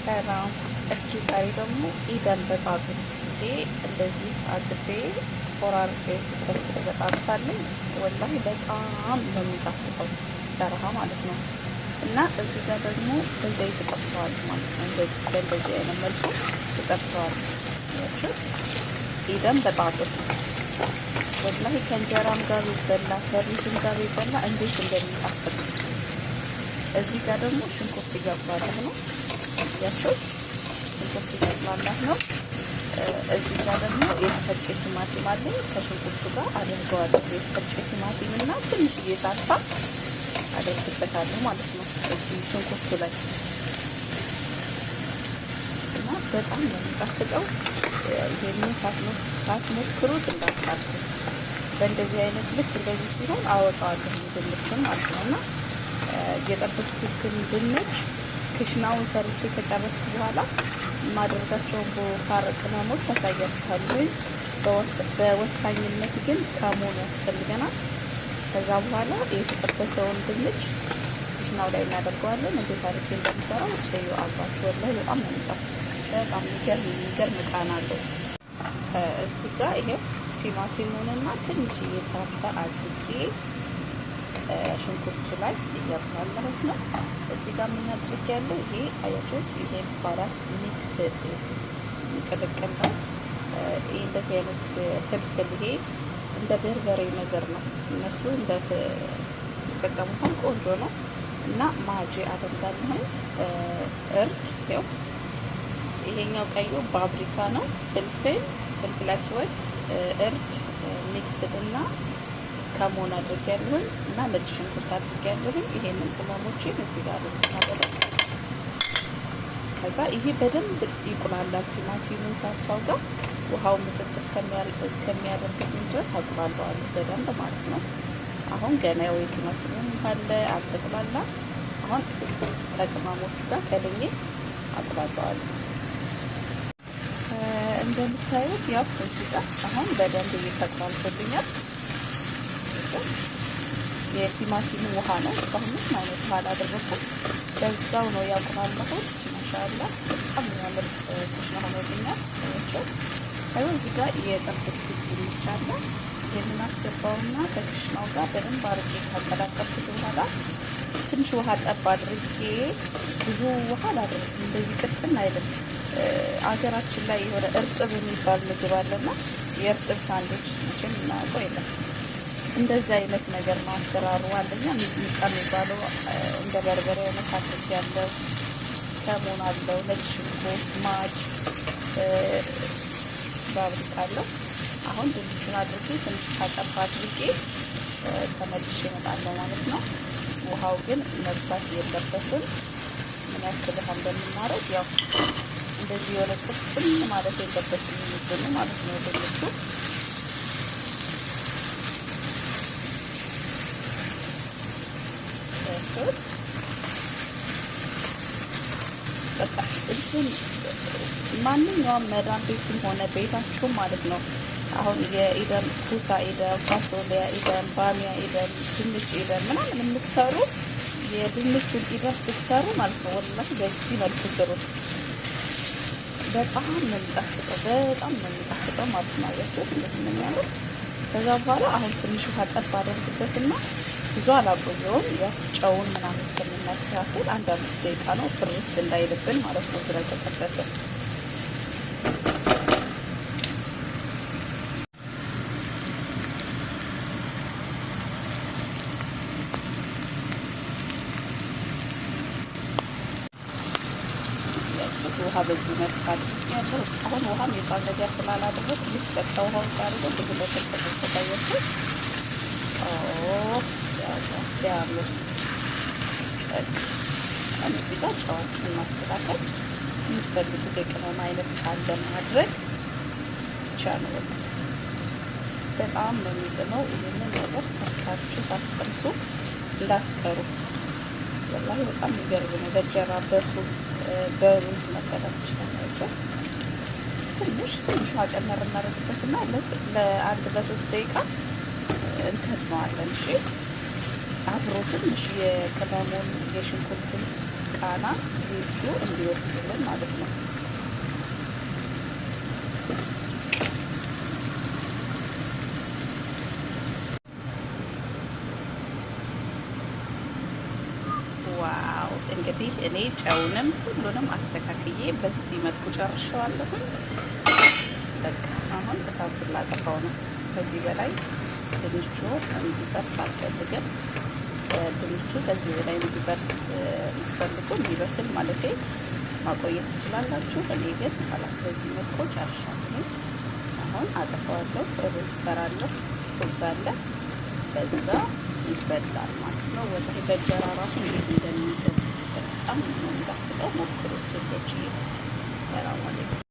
ሰላም። እስኪ ዛሬ ደግሞ ኢደን በጣጥስ ይሄ እንደዚህ አድቤ ቆራርጬ በጣጥስ አለኝ። ወላሂ በጣም ነው የሚጣፍጠው ሰራሃ ማለት ነው። እና እዚህ ጋር ደግሞ በዘይት ጠብሰዋል ማለት ነው። እንደዚህ በእንደዚህ አይነት መልኩ ተጠብሰዋል። ኢደን በጣጥስ ወላሂ ከእንጀራም ጋር ይበላ ከሩዝም ጋር ይበላ እንዴት እንደሚጣፍጥ። እዚህ ጋር ደግሞ ሽንኩርት ይገባላህ ነው ያቸው ሽንኩርት ይገባላህ ነው። እዚህ ጋር ደግሞ የተፈጨ ቲማቲም አለኝ ከሽንኩርቱ ጋር አድርገዋለሁ። የተፈጨ ቲማቲም እና ትንሽዬ ሳልሳ አደርግበታለሁ ማለት ነው እዚህ ሽንኩርቱ ላይ እና በጣም ነው የሚጣፍጠው። ይሄንን ሳትሞክሩት እንዳታልፉ። በእንደዚህ አይነት ልክ እንደዚህ ሲሆን አወጣዋለሁ ድንቹን ማለት ነው። እና የጠበስኩትን ድንች ክሽናውን ሰርቼ ከጨረስኩ በኋላ የማደርጋቸውን ቦካር ቅመሞች ያሳያችኋለሁ። በወሳኝነት ግን ከሙን ያስፈልገናል። ከዛ በኋላ የተጠበሰውን ድንች ክሽናው ላይ እናደርገዋለን። እንዴት አድርጌ እንደምሰራው እዩ አብራችሁ። ላይ በጣም ነው የሚጣፍጠው። በጣም የሚገርም ቃና አለው። እዚህ ጋር ይሄው ቲማቲሙንና ትንሽዬ ሳልሳ አድርጌ ሽንኩርቱ ላይ እያቁላላሁት ነው። እዚህ ጋር ምን አድርጌያለሁ? ይሄ አያችሁት? ይሄ ባራት ሚክስ ቅልቅል ነው። ይሄ እንደዚህ አይነት ፍልፍል ይሄ እንደ በርበሬ ነገር ነው። እነሱ እንደ ተጠቀሙታል። ቆንጆ ነው እና ማጂ አደርጋለሁ። እርድ ይኸው ይሄኛው ቀዩ ፓፕሪካ ነው። ፍልፍል አስወት እርድ ሚክስድ እና ከሞን አድርጌያለሁ እና ነጭ ሽንኩርት አድርጌያለሁ። ይሄንን ቅመሞችን እዚህ ጋር አደረኩ። ከዛ ይሄ በደንብ ይቁላላል። ቲማቲሙ ሳልሳው ጋር ውሃው ምጥጥ እስከሚያደርግልኝ ድረስ አቁላለዋለሁ በደንብ ማለት ነው። አሁን ገና ያው የቲማቲሙ ካለ አልተቁላላ። አሁን ከቅመሞቹ ጋር ከልኜ አቁላለዋለሁ። እንደምታዩት ያው እዚህ ጋር አሁን በደንብ እየተቁላልቶልኛል። የቲማቲሙ ውሃ ነው። እስካሁን ምንም አይነት ውሃ አላደረኩም። በዛው ነው ያቁላላሁት። ማሻአላ በጣም የሚያምር ኩሽና ሆኖልኛል። አይው እዚህ ጋር የጠበስኩት ድንች አለ። ይሄንን አስገባውና ከክሽናው ጋር በደንብ አድርጌ ካቀላቀልኩት በኋላ ትንሽ ውሃ ጠብ አድርጌ ብዙ ውሃ አላደርግም። እንደዚህ ቅጥን አይደለም። አገራችን ላይ የሆነ እርጥብ የሚባል ምግብ አለና የእርጥብ ሳንዶች መቼም እናውቀው የለም። እንደዚህ አይነት ነገር ነው አሰራሩ። አንደኛ ሚጥሚጣ የሚባለው እንደ በርበሬ አይነት አድርግ ያለው ከሞን አለው፣ ነጭ ሽንኩርት፣ ማጅ፣ ፓፕሪካ አለው። አሁን ድንቹን አድርጌ ትንሽ ካጠባ አድርጌ ተመልሼ እመጣለሁ ማለት ነው። ውሃው ግን መብዛት የለበትም። ምን ያክል ውሃ እንደምናረግ ያው እንደዚህ የሆነ ጥፍጥም ማለት የለበትም የሚገኙ ማለት ነው ድንቹ። በቃ እሱን ማንኛውም መዳም ቤትም ሆነ ቤታችሁም ማለት ነው። አሁን የኢደን ኩሳ ኢደን፣ ፋሶሊያ ኢደን፣ ባሚያ ኢደን፣ ድንች ኢደን ምናምን የምትሰሩ የድንቹን ኢደን ስትሰሩ ማለት ነው ወላሂ በዚህ መልኩ ስሩት። በጣም ነው የሚጣፍጠው። በጣም ነው የሚጣፍጠው ማለት ነው። አያችሁት እንደዚህ ነው የሚያምር። ከዛ በኋላ አሁን ትንሽ ውሃ ጠብ አደርግበትና ብዙ አላቆየውም። ያው ጨውን ምናምን እስከምናስተካክል 1-5 ደቂቃ ነው ፍርት እንዳይልብን ማለት ነው ስለተጠበሰ። ውሃ በዚህ መልክ አድርጌያለሁ። እስካሁን ውሃ የሚባል ነገር ስላላደረኩ ልክ በቃ ውሃው ሳደርገው ብዙ ለተጠበሰ ተሰቃየኩ። ያለው እዚህ ጋር ጨዋችን ማስተካከል የምትፈልጉት የቅመም አይነት ካለ ማድረግ ብቻ ነው። በጣም ነው የሚጥመው። ይህንን ነገር ሰርታችሁ ሳትቀምሱ እንዳትቀሩ። ወላሂ በጣም የሚገርም ነው። በእንጀራ በሩዝ መጠቀም ትችላላችሁ። ትንሽ ውሃ ጨመር እናደርግበትና ለ3 ደቂቃ እንከድነዋለን። እሺ አብሮ ትንሽ የቅመሙን የሽንኩርቱን ቃና ድንቹ እንዲወስድልን ማለት ነው። ዋው እንግዲህ እኔ ጨውንም ሁሉንም አስተካክዬ በዚህ መልኩ ጨርሻለሁኝ። በቃ አሁን እሳቱን ላጠፋው ነው። ከዚህ በላይ ድንቹ እንዲፈርስ አልፈልግም። ድንቹ ከዚህ በላይ እንዲፈርስ የምትፈልጉ እንዲበስል ማለት ማቆየት ትችላላችሁ። እኔ ግን ካላስ በዚህ መልኩ ጨርሻለሁ። አሁን አጠፋዋለሁ። ሩዝ ሰራለሁ። ሩዝ አለ በዛ ይበላል ማለት ነው። ወደ በጀራ ራሱ እንዴት እንደሚጥል በጣም ነው የሚጣፍጠው። ሞክሩት ሴቶች። ሰላም አለይኩም።